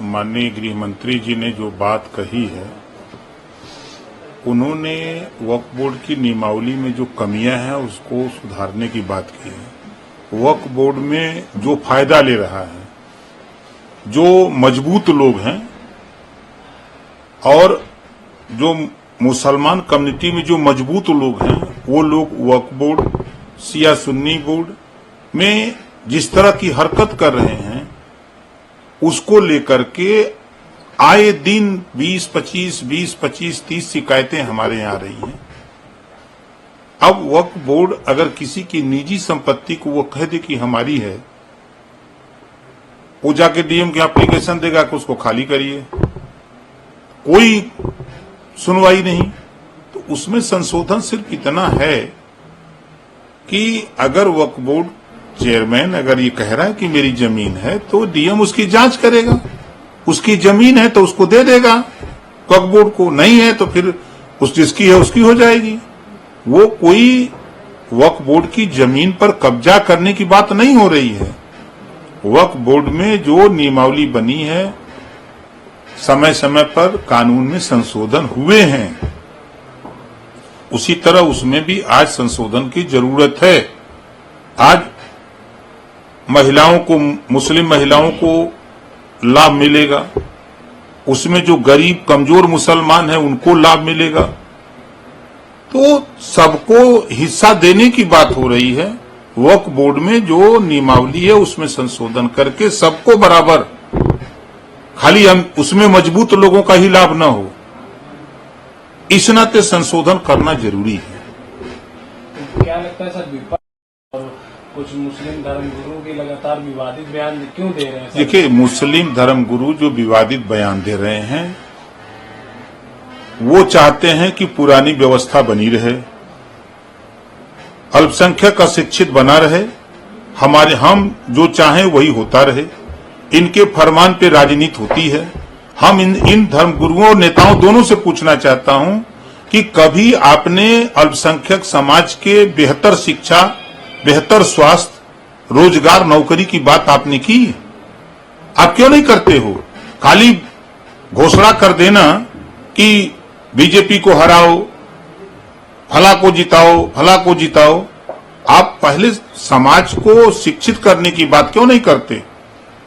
माननीय गृह मंत्री जी ने जो बात कही है, उन्होंने वक्फ बोर्ड की नियमावली में जो कमियां हैं उसको सुधारने की बात की है। वक्फ बोर्ड में जो फायदा ले रहा है, जो मजबूत लोग हैं और जो मुसलमान कम्युनिटी में जो मजबूत लोग हैं, वो लोग वक्फ बोर्ड शिया सुन्नी बोर्ड में जिस तरह की हरकत कर रहे हैं उसको लेकर के आए दिन 20-25, 30 शिकायतें हमारे यहाँ आ रही हैं। अब वक्फ बोर्ड अगर किसी की निजी संपत्ति को वो कह दे कि हमारी है, वो जाके डीएम की एप्लीकेशन देगा कि उसको खाली करिए, कोई सुनवाई नहीं। तो उसमें संशोधन सिर्फ इतना है कि अगर वक्फ बोर्ड चेयरमैन अगर ये कह रहा है कि मेरी जमीन है तो डीएम उसकी जांच करेगा, उसकी जमीन है तो उसको दे देगा वक्फ बोर्ड को, नहीं है तो फिर उस जिसकी है उसकी हो जाएगी। वो कोई वक्फ बोर्ड की जमीन पर कब्जा करने की बात नहीं हो रही है। वक्फ बोर्ड में जो नियमावली बनी है, समय समय पर कानून में संशोधन हुए हैं, उसी तरह उसमें भी आज संशोधन की जरूरत है। आज महिलाओं को, मुस्लिम महिलाओं को लाभ मिलेगा, उसमें जो गरीब कमजोर मुसलमान है उनको लाभ मिलेगा। तो सबको हिस्सा देने की बात हो रही है। वक्फ बोर्ड में जो नियमावली है उसमें संशोधन करके सबको बराबर, खाली हम उसमें मजबूत लोगों का ही लाभ न हो, इस नाते संशोधन करना जरूरी है। क्या लगता है सर, विपक्ष और कुछ मुस्लिम धर्मगुरु भी लगातार विवादित बयान क्यों दे रहे हैं? देखिए, मुस्लिम धर्मगुरु जो विवादित बयान दे रहे हैं, वो चाहते हैं कि पुरानी व्यवस्था बनी रहे, अल्पसंख्यक अशिक्षित बना रहे, हम जो चाहें वही होता रहे, इनके फरमान पे राजनीति होती है। हम इन धर्मगुरुओं और नेताओं दोनों से पूछना चाहता हूं कि कभी आपने अल्पसंख्यक समाज के बेहतर शिक्षा, बेहतर स्वास्थ्य, रोजगार, नौकरी की बात आपने की? आप क्यों नहीं करते हो? खाली घोषणा कर देना कि बीजेपी को हराओ, फला को जिताओ, फला को जिताओ। आप पहले समाज को शिक्षित करने की बात क्यों नहीं करते?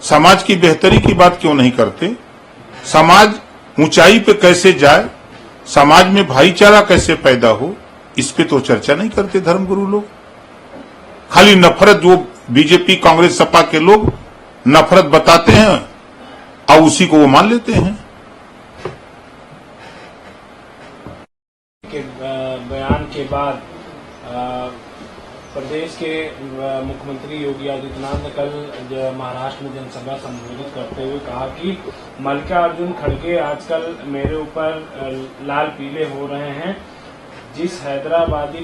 समाज की बेहतरी की बात क्यों नहीं करते? समाज ऊंचाई पे कैसे जाए, समाज में भाईचारा कैसे पैदा हो, इस पे तो चर्चा नहीं करते धर्मगुरु लोग। खाली नफरत, जो बीजेपी कांग्रेस सपा के लोग नफरत बताते हैं और उसी को वो मान लेते हैं। के बयान के बाद प्रदेश के मुख्यमंत्री योगी आदित्यनाथ ने कल महाराष्ट्र में जनसभा संबोधित करते हुए कहा कि मल्लिकार्जुन खड़गे आजकल मेरे ऊपर लाल पीले हो रहे हैं। जिस हैदराबाद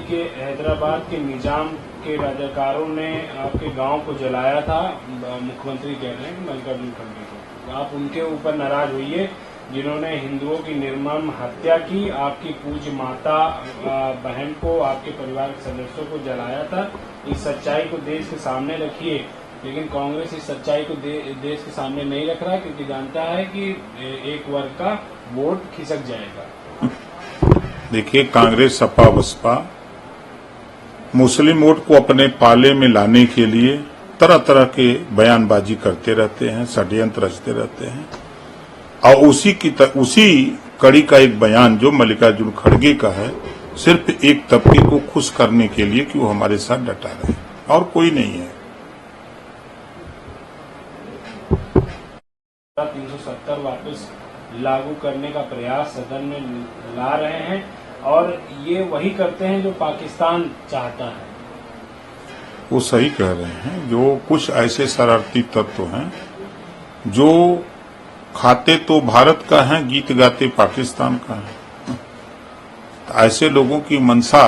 के निजाम के रजाकारों ने आपके गांव को जलाया था, मुख्यमंत्री कह रहे हैं कि मल्लिकार्जुन खड़गे को, आप उनके ऊपर नाराज होइए जिन्होंने हिंदुओं की निर्मम हत्या की, आपकी पूज्य माता बहन को, आपके परिवार के सदस्यों को जलाया था। इस सच्चाई को देश के सामने रखिए। लेकिन कांग्रेस इस सच्चाई को देश के सामने नहीं रख रहा है, क्योंकि जानता है कि एक वर्ग का वोट खिसक जाएगा। देखिए, कांग्रेस सपा बसपा मुस्लिम वोट को अपने पाले में लाने के लिए तरह तरह के बयानबाजी करते रहते हैं, षड्यंत्र रचते रहते हैं। और उसी कड़ी का एक बयान जो मल्लिकार्जुन खड़गे का है, सिर्फ एक तबके को खुश करने के लिए कि वो हमारे साथ डटा रहे, और कोई नहीं है। 370 वापस लागू करने का प्रयास सदन में ला रहे हैं, और ये वही करते हैं जो पाकिस्तान चाहता है। वो सही कह रहे हैं। जो कुछ ऐसे शरारती तत्व हैं जो खाते तो भारत का है, गीत गाते पाकिस्तान का है। ऐसे लोगों की मंशा,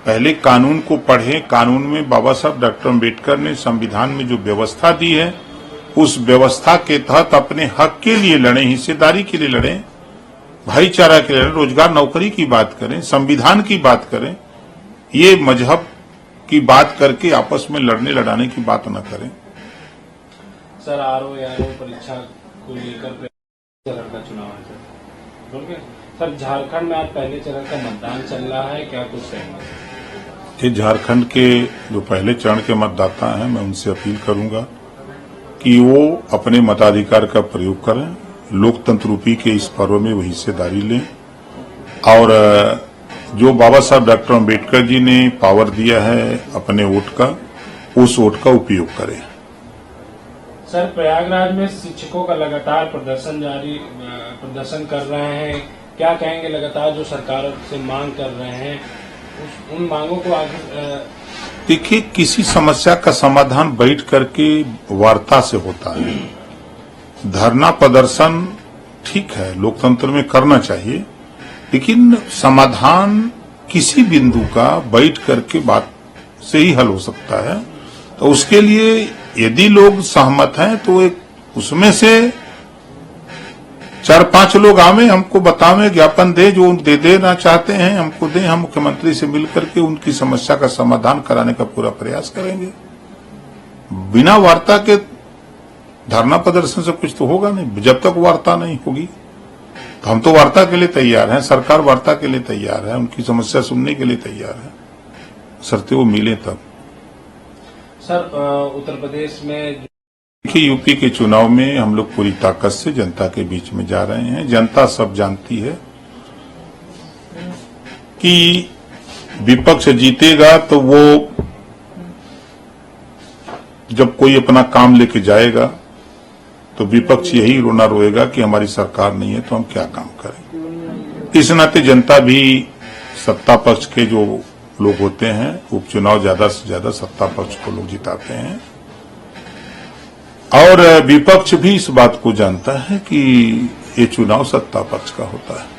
पहले कानून को पढ़ें। कानून में बाबा साहब डॉक्टर अम्बेडकर ने संविधान में जो व्यवस्था दी है, उस व्यवस्था के तहत अपने हक के लिए लड़ें, हिस्सेदारी के लिए लड़ें, भाईचारा के लिए लड़ें, रोजगार नौकरी की बात करें, संविधान की बात करें। ये मजहब की बात करके आपस में लड़ने लड़ाने की बात न करें। सर, आरओ परीक्षा को लेकर चरण का चुनाव है सर, बोल सर झारखंड में आज पहले चरण का मतदान चल रहा है, क्या कुछ कहना? ये झारखंड के जो पहले चरण के मतदाता हैं, मैं उनसे अपील करूंगा कि वो अपने मताधिकार का प्रयोग करें, लोकतंत्र रूपी के इस पर्व में वो हिस्सेदारी लें और जो बाबा साहब डॉक्टर अम्बेडकर जी ने पावर दिया है अपने वोट का, उस वोट का उपयोग करें। सर प्रयागराज में शिक्षकों का लगातार प्रदर्शन कर रहे हैं, क्या कहेंगे? लगातार जो सरकार से मांग कर रहे हैं, उन मांगों को आगे देखिए, किसी समस्या का समाधान बैठ करके वार्ता से होता है। धरना प्रदर्शन ठीक है, लोकतंत्र में करना चाहिए, लेकिन समाधान किसी बिंदु का बैठ करके बात से ही हल हो सकता है। तो उसके लिए यदि लोग सहमत हैं तो एक उसमें से 4-5 लोग आवे, हमको बतावे, ज्ञापन दे, जो दे देना चाहते हैं हमको दें, हम मुख्यमंत्री से मिलकर के उनकी समस्या का समाधान कराने का पूरा प्रयास करेंगे। बिना वार्ता के धरना प्रदर्शन से कुछ तो होगा नहीं। जब तक वार्ता नहीं होगी तो हम तो वार्ता के लिए तैयार हैं, सरकार वार्ता के लिए तैयार है, उनकी समस्या सुनने के लिए तैयार है, शर्तें वो मिले तब। सर उत्तर प्रदेश में देखिए, यूपी के चुनाव में हम लोग पूरी ताकत से जनता के बीच में जा रहे हैं। जनता सब जानती है कि विपक्ष जीतेगा तो वो जब कोई अपना काम लेके जाएगा तो विपक्ष यही रोना रोएगा कि हमारी सरकार नहीं है तो हम क्या काम करें। इस नाते जनता भी सत्ता पक्ष के जो लोग होते हैं, उपचुनाव ज्यादा से ज्यादा सत्ता पक्ष को लोग जिताते हैं और विपक्ष भी इस बात को जानता है कि ये चुनाव सत्ता पक्ष का होता है।